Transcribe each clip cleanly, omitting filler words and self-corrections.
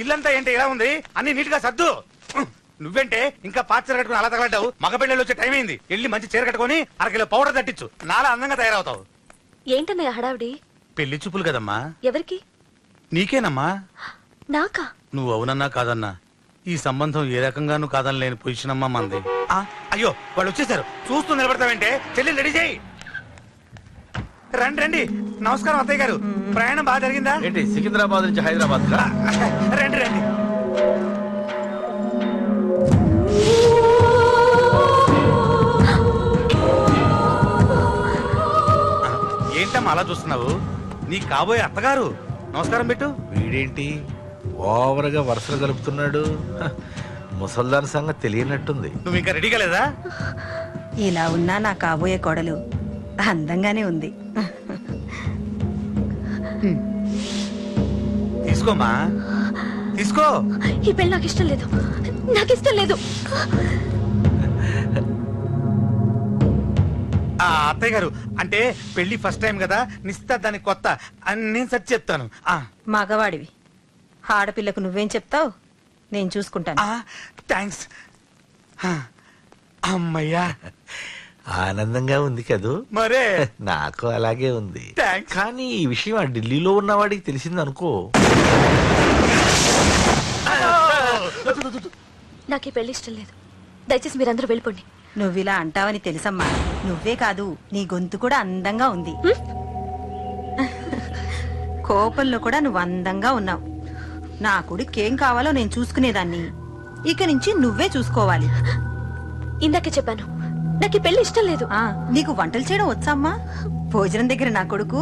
ఇల్లంతా ఏంటి ఇలా ఉంది, అన్ని నీట్ గా సర్దు. నువ్వేంటే ఇంకా పాత చీర కట్టుకుని అలా తగలడ్డావు? మగ పెళ్ళి వచ్చే టైం అయింది. వెళ్ళి మంచి చీర కట్టుకుని అరకిలో పౌడర్ తట్టించు, నాలా అందంగా తయారవుతావు. ఏంటన్నయ్య హడావిడి? పెళ్లి చూపులు కదమ్మా. ఎవరికి? నీకేనమ్మా. నాకా? నువ్వు అవునన్నా కాదన్నా ఈ సంబంధం ఏ రకంగానూ కాదని లేని పొజిషన్ అమ్మా మంది. అయ్యో వాళ్ళు వచ్చేసారు, చూస్తూ నిలబడతావేంటే? చెల్లి రెడీ చేయి. రండి రండి. నమస్కారం అత్తయ్య గారు, ప్రయాణం బాగా జరిగిందా? ఏంటి సికింద్రాబాద్ నుంచి హైదరాబాద్? రండి రండి. ఏంటమ్మా అలా చూస్తున్నావు? నీ కాబోయే అత్తగారు. నమస్కారం పెట్టు. వీడేంటి ఓవర్గా వరుసలు కలుపుతున్నాడు? ముసల్దాన్ సంగతి తెలియనట్టుంది. నువ్వు ఇంకా రెడీ కాలేదా? ఇలా ఉన్నా నా కాబోయే కోడలు అందంగానే ఉంది. తీసుకోమ్మా తీసుకో. ఈ పెళ్లి నాకు ఇష్టం లేదు, నాకు ఇష్టం లేదు. అత్తయ్య గారు అంటే పెళ్లి ఫస్ట్ టైం కదా, నిస్తా దానికి కొత్త అని నేను సరి చెప్తాను. మగవాడివి, ఆడపిల్లకు నువ్వేం చెప్తావు? నేను చూసుకుంటాను. థ్యాంక్స్. అమ్మయ్యా ఆనందంగా ఉంది కదూ? మరే నాకు అలాగే ఉంది. థ్యాంక్స్. కానీ ఈ విషయం ఆ ఢిల్లీలో ఉన్నవాడికి తెలిసింది అనుకో. నాకు ఈ పెళ్లి ఇష్టం లేదు, దయచేసి మీరందరూ వెళ్ళిపోండి. నువ్విలా అంటావని తెలుసమ్మా. నువ్వే కాదు, నీ గొంతు కూడా అందంగా ఉంది. కోపంలో కూడా నువ్వు అందంగా ఉన్నావు. నా కొడుకేం కావాలో నేను చూసుకునేదాన్ని, ఇక నుంచి నువ్వే చూసుకోవాలి. ఇందాకే చెప్పాను, నాకు ఈ పెళ్లి ఇష్టం లేదు. నీకు వంటలు చేయడం వచ్చామ్మా? భోజనం దగ్గర నా కొడుకు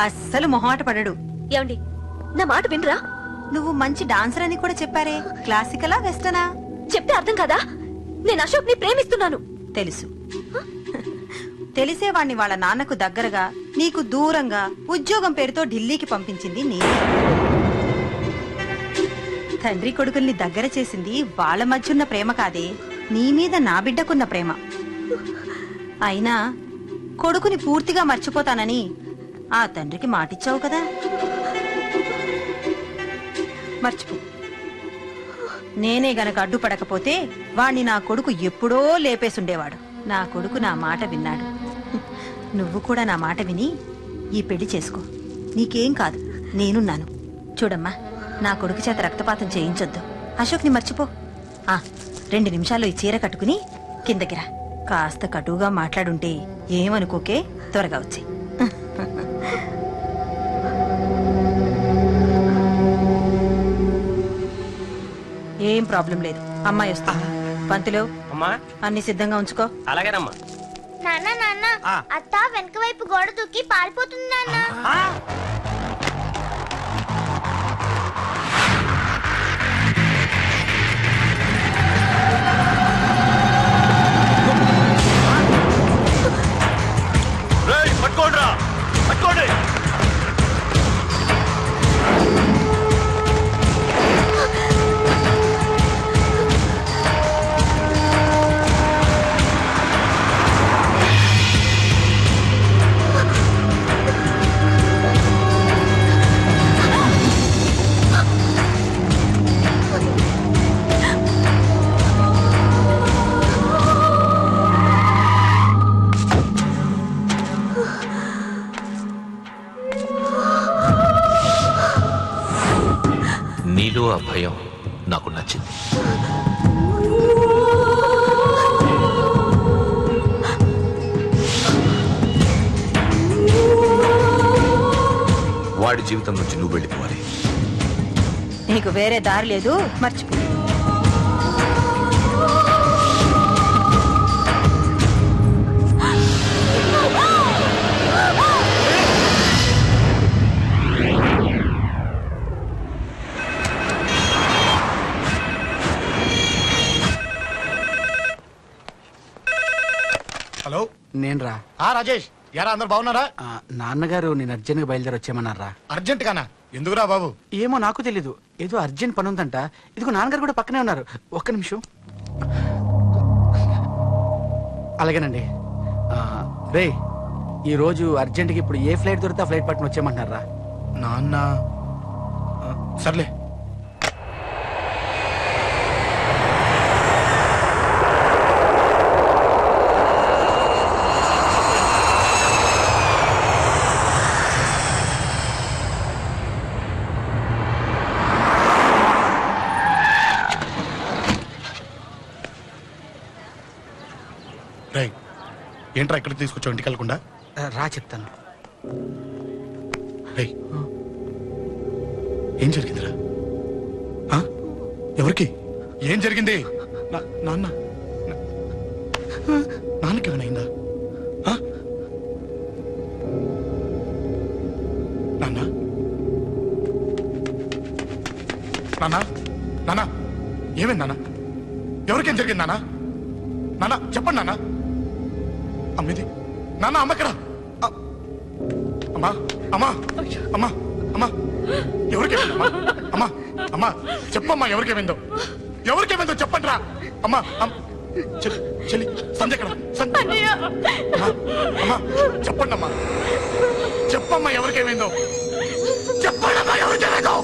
అస్సలు మొహమాట పడడు. ఏమండి, నా మాట వినరా? నువ్వు మంచి డాన్సర్ అని కూడా చెప్పారే, క్లాసికలా వెస్టర్నా? చెప్తే అర్థం కదా? నేను అశోక్ ని ప్రేమిస్తున్నాను. తెలుసు. తెలిసేవాణ్ణి వాళ్ళ నాన్నకు దగ్గరగా, నీకు దూరంగా ఉద్యోగం పేరుతో ఢిల్లీకి పంపించింది నేనే. తండ్రి కొడుకుల్ని దగ్గర చేసింది వాళ్ళ మధ్యున్న ప్రేమ కాదే, నీ మీద నా బిడ్డకున్న ప్రేమ. అయినా కొడుకుని పూర్తిగా మర్చిపోతానని ఆ తండ్రికి మాటిచ్చావు కదా, మర్చిపో. నేనే గనక అడ్డుపడకపోతే వాణ్ణి నా కొడుకు ఎప్పుడో లేపేసుండేవాడు. నా కొడుకు నా మాట విన్నాడు. నువ్వు కూడా నా మాట విని ఈ పెళ్లి చేసుకో. నీకేం కాదు, నేనున్నాను. చూడమ్మా, నా కొడుకు చేత రక్తపాతం చేయించొద్దు. అశోక్ని మర్చిపో. 2 నిమిషాల్లో ఈ చీర కట్టుకుని కిందకిరా. కాస్త కటువుగా మాట్లాడుంటే ఏమనుకోకే, త్వరగా వచ్చి. ఏం ప్రాబ్లం లేదు, అమ్మాయి వస్తా. పంతులు, అన్ని సిద్ధంగా ఉంచుకో. అలాగేనమ్మా. నాన్న నాన్న, అత్త వెనక వైపు గోడ దూకి పారిపోతుంది నాన్న. పట్టుకోండి, పట్టుకోండి. నీలో ఆ భయం నాకు నచ్చింది. వాడి జీవితం నుంచి నువ్వు వెళ్ళిపోవాలి. నీకు వేరే దారి లేదు, మర్చిపో. హలో, నేను రా. రాజేష్, యారా అందరు బాగున్నారా? నాన్నగారు నేను అర్జెంట్ గా బయలుదేరి వచ్చేయమన్నారా. అర్జెంట్ గానా? ఎందుకురా బాబు? ఏమో నాకు తెలీదు, ఏదో అర్జెంట్ పని ఉందంట. ఇదిగో నాన్నగారు కూడా పక్కనే ఉన్నారు. ఒక్క నిమిషం. అలాగేనండి. రే, ఈ రోజు అర్జెంట్కి ఇప్పుడు ఏ ఫ్లైట్ దొరికితే ఆ ఫ్లైట్ పట్టుకుని వచ్చేయమంటున్నారా? నాన్న సర్లే, ఏంట్రా ఇక్కడ తీసుకొచ్చావు ఇంటికి వెళ్ళకుండా? రా చెప్తాను. రేయ్, ఏం జరిగిందిరా? ఆ? ఎవరికి ఏం జరిగింది? నాన్న నాన్నకి ఏమైనా అయిందా? ఆ? నాన్న నాన్న నాన్న ఏమైంది నాన్న? ఎవరికేం జరిగింది నాన్న? నాన్న చెప్పండి నాన్న. అమ్మేది నాన్న, అమ్మక్కడ. అమ్మా అమ్మా అమ్మా అమ్మా ఎవరికేమైందమ్మా? అమ్మా అమ్మా చెప్పమ్మా, ఎవరికేమైందో ఎవరికేమైందో చెప్పండి రా. అమ్మా చెల్లి సంధ్య ఎక్కడ? అమ్మా చెప్పండి అమ్మా, చెప్పమ్మా ఎవరికేమైందో చెప్పండి అమ్మా, ఎవరికేమైందో.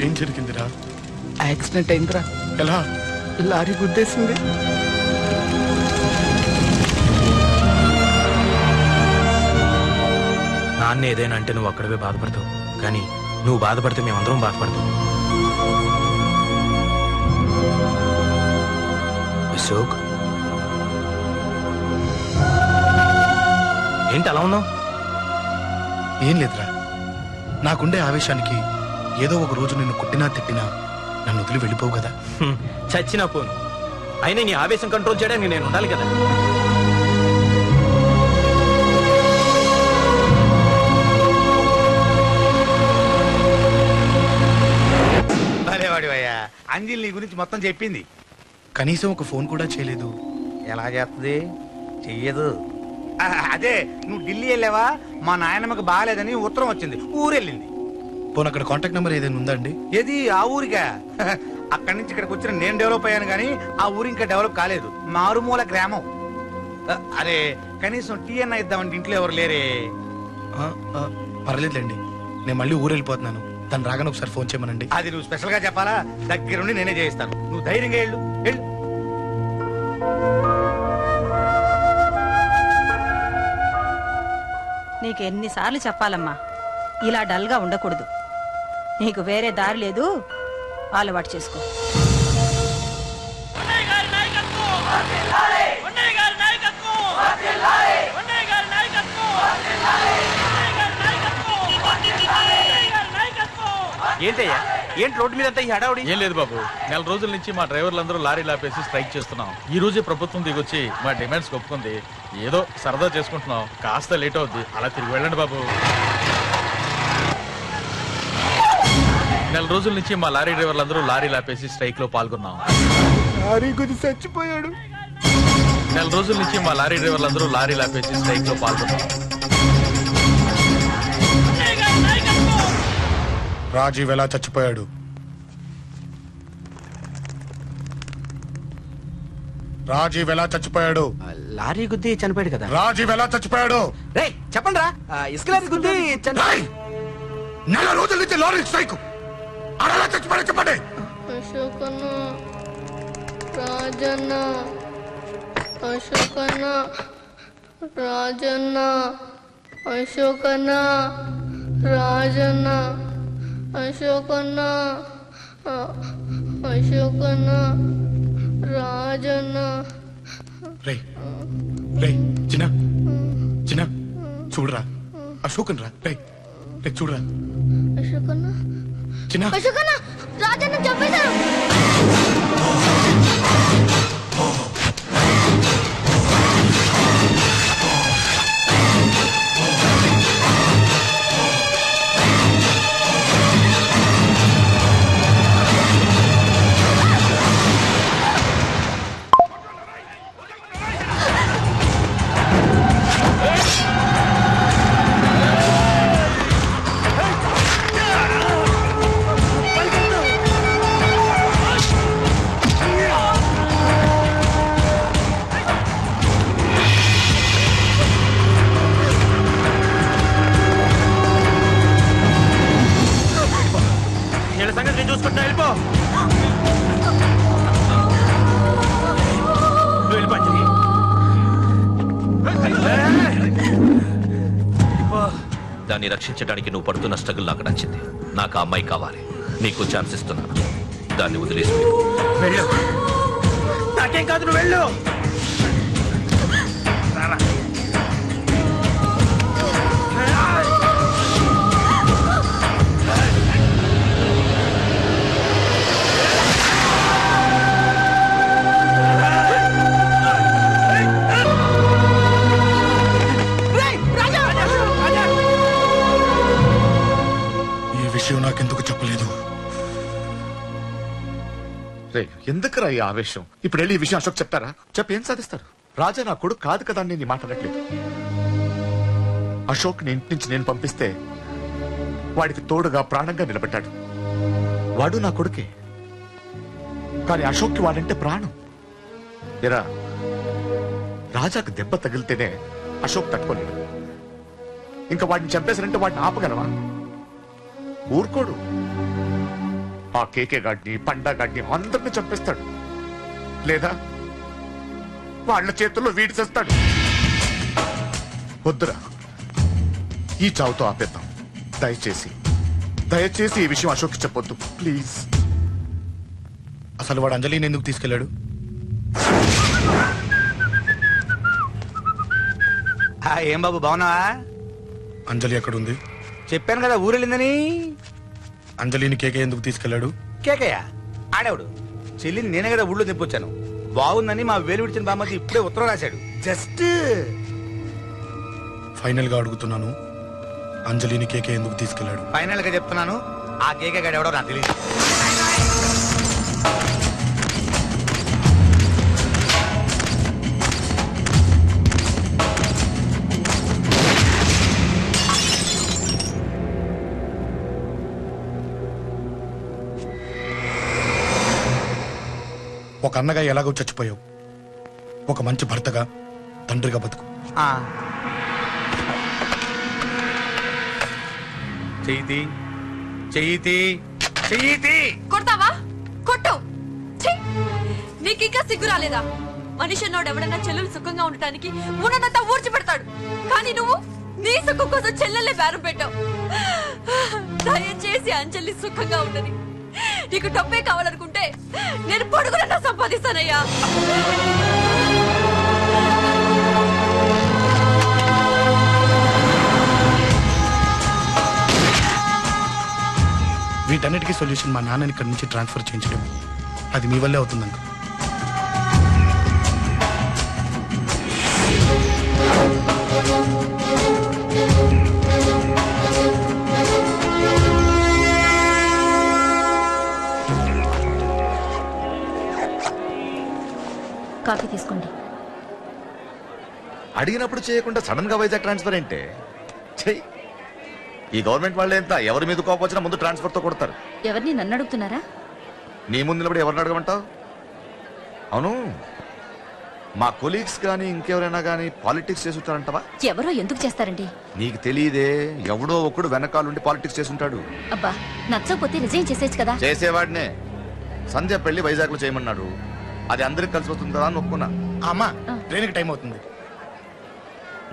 ఏం జరిగిందిరా? యాక్సిడెంట్ అయిందిరా. ఎలా? లారీ గుద్దేసింది. నాన్న ఏదైనా అంటే నువ్వు అక్కడవే బాధపడతావు, కానీ నువ్వు బాధపడితే మేమందరం బాధపడతాం. అశోక్, ఏంటి అలా ఉన్నావు? ఏం లేదురా, నాకుండే ఆవేశానికి ఏదో ఒక రోజు నిన్ను కొట్టినా తిట్టినా నన్ను వదిలి వెళ్ళిపోవు కదా. చచ్చినా పోను, అయినా నీ ఆవేశం కంట్రోల్ చేయడానికి నేను ఉండాలి కదా. భలేవాడివయ్యా, అంజలి నీ గురించి మొత్తం చెప్పింది. కనీసం ఒక ఫోన్ కూడా చేయలేదు. ఎలా చేస్తుంది? చెయ్యదు. అదే నువ్వు ఢిల్లీ వెళ్ళావా? మా నాయనమ్మకి బాగాలేదని ఉత్తరం వచ్చింది, ఊరెళ్ళింది. పోను అక్కడ కాంటాక్ట్ నెంబర్ ఏదైనా ఉందా అండి? ఏది ఆ ఊరికా? అక్కడి నుంచి ఇక్కడికి వచ్చిన నేను డెవలప్ అయ్యాను కానీ ఆ ఊరు ఇంకా డెవలప్ కాలేదు, మారుమూల గ్రామం. అరే కనీసం టీ అన్న ఇద్దామంటే ఇంట్లో ఎవరు లేరే. పర్లేదులేండి, నేను మళ్ళీ ఊరు వెళ్ళిపోతున్నాను. తను రాగానే ఒకసారి ఫోన్ చేయమనండి. అది నువ్వు స్పెషల్ గా చెప్పాలా? దగ్గరుండి నేనే చేయిస్తాను, నువ్వు ధైర్యంగా వెళ్ళు. నీకెన్నిసార్లు చెప్పాలమ్మా, ఇలా డల్గా ఉండకూడదు. నీకు వేరే దారి లేదు, అలవాటు చేసుకో. ఏంటయ్యా, ఏంటి రోడ్డు మీద అంతా ఈ హడావుడి? ఏం లేదు బాబు, నెల రోజుల నుంచి మా డ్రైవర్లందరూ లారీలు ఆపేసి స్ట్రైక్ చేస్తున్నాం. ఈ రోజే ప్రభుత్వం దిగొచ్చి మా డిమాండ్స్ ఒప్పుకుంది. ఏదో సరదా చేసుకుంటున్నాం, కాస్త లేట్ అవుద్ది, అలా తిరిగి వెళ్ళండి బాబు. నెల రోజుల నుంచి మా లారీ డ్రైవర్లందరూ లారీలు ఆపేసి స్ట్రైక్ లో పాల్గొన్నాం. లారీ గుద్ది చచ్చిపోయాడు. నెల రోజుల నుంచి మా లారీ డ్రైవర్లందరూ లారీలు ఆపేసి స్ట్రైక్ లో పాల్గొన్నాం. రాజీవ్ ఎలా చచ్చిపోయాడు? రాజీవ్ ఎలా చచ్చిపోయాడు? లారీ గుద్ది చనిపోయాడు కదా. రాజీవ్ ఎలా చచ్చిపోయాడు? రే చెప్పండి రా. ఇసుక లారీ గుద్ది నెల రోజుల నుంచి లారీ స్ట్రైక్, అలా చచ్చిపోయాడు చెప్పండి. అశోకన్న, రాజన్న, అశోకన్న, రాజన్న, అశోకన్న, రాజన్న, అశోకన్న, అశోకన్న, రాజన్న. రే రే చిన్న చిన్న చూడరా, అశోకన్ రా. రే రే చూడరా, అశోకన్న, చిన్న అశోకన్న, రాజన్న చంపేశారు. చూసుకుంటా వెళ్ళిపో. నువ్వు వెళ్ళిపో అంజలి. దాన్ని రక్షించడానికి నువ్వు పడుతున్న స్ట్రగుల్ నాకు నచ్చింది. నాకు ఆ అమ్మాయి కావాలి. నీకు ఛాన్స్ ఇస్తున్నాను. దాన్ని వదిలేసి వెళ్ళు. నాకేం కాదు, నువ్వు వెళ్ళు. నాకెందుకు చెప్పలేదు? ఎందుకురా ఈ ఆవేశం? ఇప్పుడు వెళ్ళి ఈ విషయం అశోక్ చెప్తారా? చెప్పి ఏం సాధిస్తారు? రాజా నా కొడుకు కాదు కదా అని నేను మాట్లాడట్లేదు. అశోక్ ని ఇంటి నుంచి నేను పంపిస్తే వాడికి తోడుగా ప్రాణంగా నిలబెట్టాడు. వాడు నా కొడుకే, కానీ అశోక్ కి వాడంటే ప్రాణం. ఎరా, రాజాకు దెబ్బ తగిలితేనే అశోక్ తట్టుకోలేడు. ఇంకా వాడిని చంపేశారంటే వాడిని ఆపగలవా? ఊరుకోడు. ఆ కేకే గాడిని, పండా గాడిని అందరిని చంపేస్తాడు. లేదా వాళ్ళ చేతుల్లో వీడి చేస్తాడు. వద్దురా, ఈ చావుతో ఆపేద్దాం. దయచేసి దయచేసి ఈ విషయం అశోక్ చెప్పొద్దు ప్లీజ్. అసలు వాడు అంజలిని ఎందుకు తీసుకెళ్లాడు? ఏం బాబు బాగున్నావా? అంజలి ఎక్కడుంది? చెప్పాను కదా ఊరెళ్ళిందని. అంజలిని కేకే ఎందుకు తీసుకెళ్లాడు? కేకయ్య ఆడేవాడు. చెల్లిని నేనే కదా ఊళ్ళో తెప్పొచ్చాను. బాగుందని మా వేలు విడిచిన బామ్మకి ఇప్పుడే ఉత్తరం రాశాడు. జస్ట్ ఫైనల్ గా అడుగుతున్నాను, అంజలిని కేకే ఎందుకు తీసుకెళ్లాడు? ఫైనల్ గా చెప్తున్నాను, ఆ కేకే గాడు ఎవడో నాకు తెలియదు. ఒక అన్నగా ఎలాగో చచ్చిపోయావు, ఒక మంచి భర్తగా, తండ్రిగా బతుకు. చెయ్యితి చెయ్యితి చెయ్యితి. కొడతావా? కొట్టు. నీకింకా సిగ్గు రాలేదా? మనిషి అన్నోడు ఎవడన్నా చెల్లెలు సుఖంగా ఉండటానికి ఉన్నదంతా ఊడ్చి పెడతాడు. కానీ నువ్వు నీ సుఖం కోసం చెల్లెల్లే బేరం పెట్టావు. దయచేసి అంజలి సుఖంగా ఉండని. నీకు డబ్బే కావాలనుకుంటే నేను పొడుగునన్నా సంపాదిస్తానయ్యా. వీటన్నిటికీ సొల్యూషన్ మా నాన్నని ఇక్కడి నుంచి ట్రాన్స్ఫర్ చేయించడం. అది మీ వల్లే అవుతుందంట. కాఫీ తీసుకోండి. అడిగినప్పుడు చేయకుండా సడన్ గా వైజాగ్ ట్రాన్స్ఫర్ ఏంటే? చెయ్యి. ఈ గవర్నమెంట్ వాళ్ళు ఎంత ఎవరి మీద కోపం వచ్చినా ముందు ట్రాన్స్ఫర్ తో కొడతారు. ఎవరిని నన్ను అడుగుతున్నారా? నీ ముందు నిలబడి ఎవరిని అడగమంటావు? అవును, మా కొలీగ్స్ కానీ ఇంకెవరైనా కానీ పాలిటిక్స్ చేస్తుంటారంటవా? ఎవరో ఎందుకు చేస్తారండి? నీకు తెలియదే, ఎవడో ఒకడు వెనకాలండి పాలిటిక్స్ చేస్తుంటాడు. అబ్బా, నచ్చకపోతే రిజైన్ చేసేచ్చు కదా. చేసేవాడినే. సంధ్య పెళ్లి వైజాగ్ లో చేయమన్నాడు. అది అందరికి కలిసి వస్తుందా అని ఒప్పుకున్నా. అమ్మా, ట్రైన్కి టైం అవుతుంది.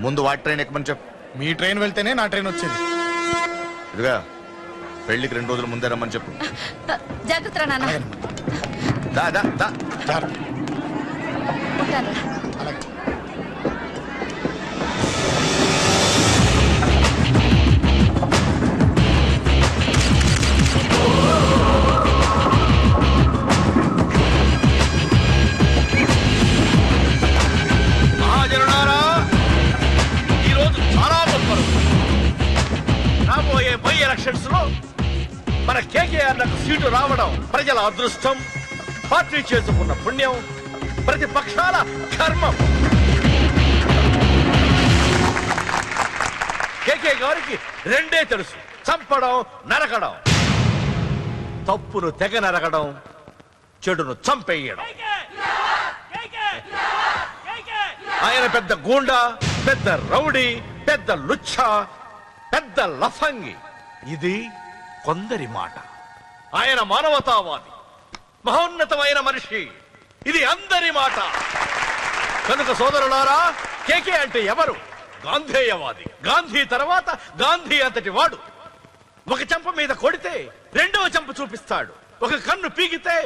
ముందు వాటి ట్రైన్ ఎక్కమని చెప్పు. మీ ట్రైన్ వెళ్తేనే నా ట్రైన్ వచ్చేది. ఇదిగా పెళ్లికి 2 రోజుల ముందే రమ్మని చెప్పు. జాగ్రత్త నాన్న. దా దా దా. అలాగే. రాబోయే బై ఎలక్షన్స్ లో మన కేకేఆర్లకు సీటు రావడం ప్రజల అదృష్టం, పార్టీ చేసుకున్న పుణ్యం, ప్రతిపక్షాల కర్మం. కేకే గారికి రెండే తెలుసు: చంపడం, నరకడం. తప్పును తెగ నరకడం, చెడును చంపేయడం. ఆయన పెద్ద గూండా, పెద్ద రౌడీ, పెద్ద లుచ్చా, పెద్ద లఫంగి. ఇది కొందరి మాట. ఆయన మానవతావాది, మహోన్నతమైన మనిషి. ఇది అందరి మాట. కనుక సోదరులారా, కేకే అంటే ఎవరు? గాంధేయవాది. గాంధీ తర్వాత గాంధీ అంతటి వాడు. ఒక చెంప మీద కొడితే రెండవ చెంప చూపిస్తాడు. ఒక కన్ను పీకితే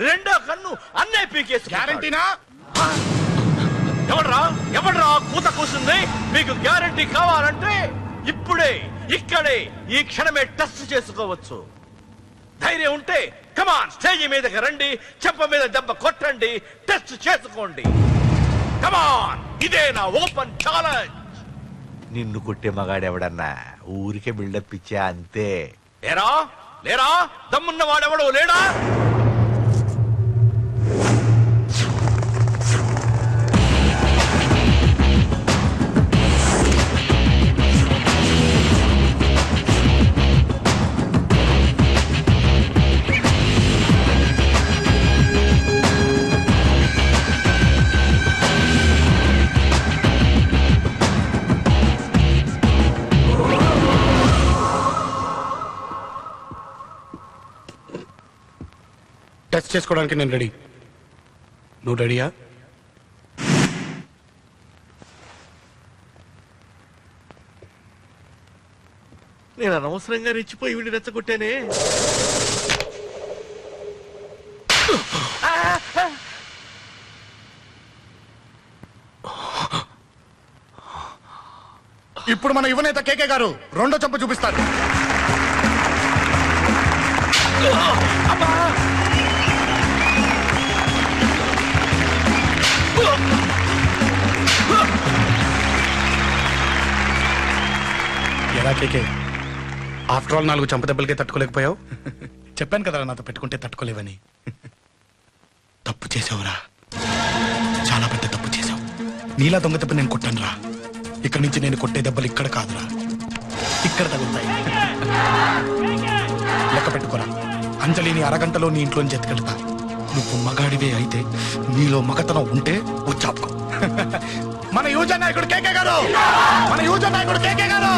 రెండో కన్ను అన్నే పీకేసి. గ్యారంటీనా? ఎవడ్రా కూత కూసింది? మీకు గ్యారంటీ కావాలంటే ఇప్పుడే ఇక్కడే ఈ క్షణమే టెస్ట్ చేసుకోవచ్చు. ధైర్యం ఉంటే కమాన్, స్టేజ్ మీదకి రండి, చెంప మీద దెబ్బ కొట్టండి, టెస్ట్ చేసుకోండి. కమాన్, ఇదే నా ఓపెన్ ఛాలెంజ్. నిన్ను కొట్టే మగాడెవడన్నా ఊరికే బిల్డప్ ఇచ్చా అంతే. లేరా లేరా దమ్మున్న వాడెవడో లేడా? టెస్ట్ చేసుకోవడానికి నేను రెడీ. నువ్వు రెడీయా? నేను అనవసరంగా రెచ్చిపోయి వీడిని రెచ్చగొట్టానే. ఇప్పుడు మన యువనేత కేకే గారు రెండో చెంప చూపిస్తారు. ఎలా కేకే, ఆఫ్టర్ ఆల్ 4 చంప దెబ్బలకే తట్టుకోలేకపోయావు? చెప్పాను కదా నాతో పెట్టుకుంటే తట్టుకోలేవని. తప్పు చేసావురా, చాలా పెద్ద తప్పు చేసావు. నీలా దొంగ దెబ్బ నేను కొట్టాను రా. ఇక్కడి నుంచి నేను కొట్టే దెబ్బలు ఇక్కడ కాదురా, ఇక్కడ తగులుతాయి. లెక్క పెట్టుకోరా, అంజలిని అరగంటలో నీ ఇంట్లోంచి ఎత్తుకెళ్తా. నువ్వు మగాడివే అయితే, నీలో మగతనం ఉంటే వచ్చాపుకో. మన యువజన నాయకుడు కేకే గారు, మన యువజన నాయకుడు కేకే గారు.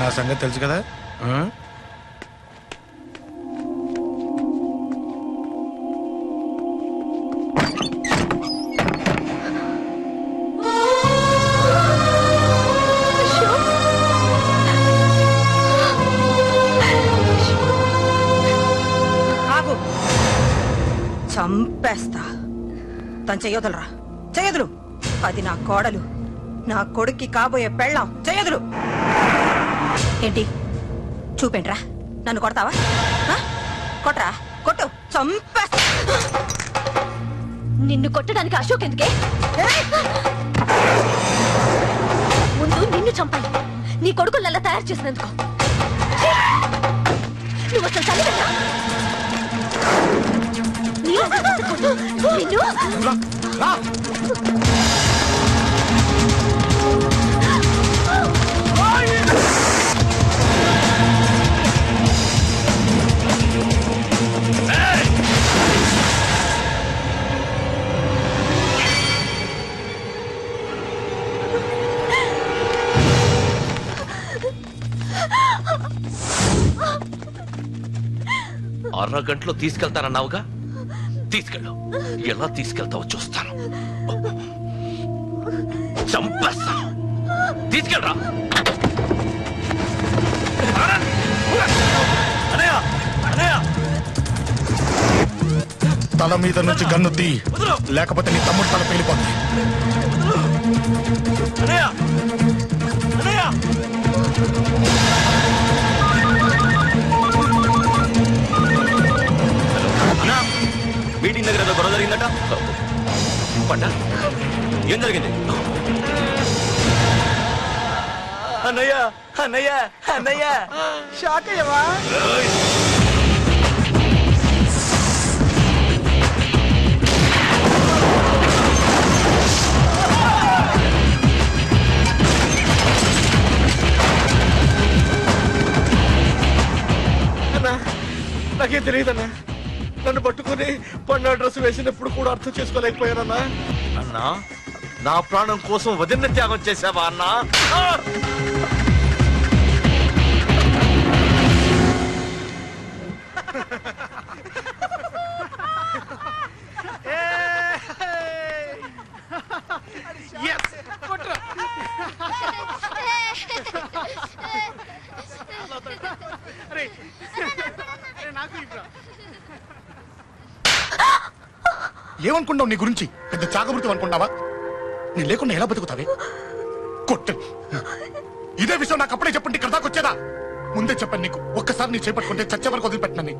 నా సంగతి తెలుసు కదా. ఆగు, చంపేస్తా. తను చెయ్యొదలరా, చెయ్యదులు. అది నా కోడలు, నా కొడుక్కి కాబోయే పెళ్ళాం. చెయ్యదులు. ఏంటి చూపేంట్రా? నన్ను కొడతావా? కొట్రా, కొట్టు, చంపేస్తా. నిన్ను కొట్టడానికి అశోక్ ఎందుకే? ముందు నిన్ను చంపాలి, నీ కొడుకులల్లా తయారు చేసినందుకు. నువ్వు అసలు చదివేనా? నిన్ను అరగంటలో తీసుకెళ్తానన్నావుగా, తీసుకెళ్ళు. ఎలా తీసుకెళ్తావో చూస్తాను. చంపేస్తాను. తీసుకెళ్ళరా. తల మీద నుంచి గన్ను తీ, లేకపోతే నీ తమ్ముడు తల పేలిపోతుంది. మీటింగ్ దగ్గర ఏదో గొడవ జరిగిందట. పంట ఏం జరిగింది? అన్నయ్య అన్నయ్య అన్నయ్య, షాక్ అయ్యవా? నాకేం తెలియదన్నా. నన్ను పట్టుకుని పన్ను డ్రెస్ వేసినప్పుడు కూడా అర్థం చేసుకోలేకపోయానన్నా. అన్నా, నా ప్రాణం కోసం వదిన త్యాగం చేసావా అన్నా? ఏమనుకున్నావు నీ గురించి? పెద్ద చాగమృతం అనుకున్నావా? నీ లేకుండా ఎలా బతుకుతావే? కొట్టు. ఇదే విషయం నాకు అప్పుడే చెప్పండి, ఇక్కడ దాకా వచ్చేదా? ముందే చెప్పండి నీకు. ఒక్కసారి నీ చేపట్టుకుంటే చచ్చే వరకు వదిలిపెట్టినని.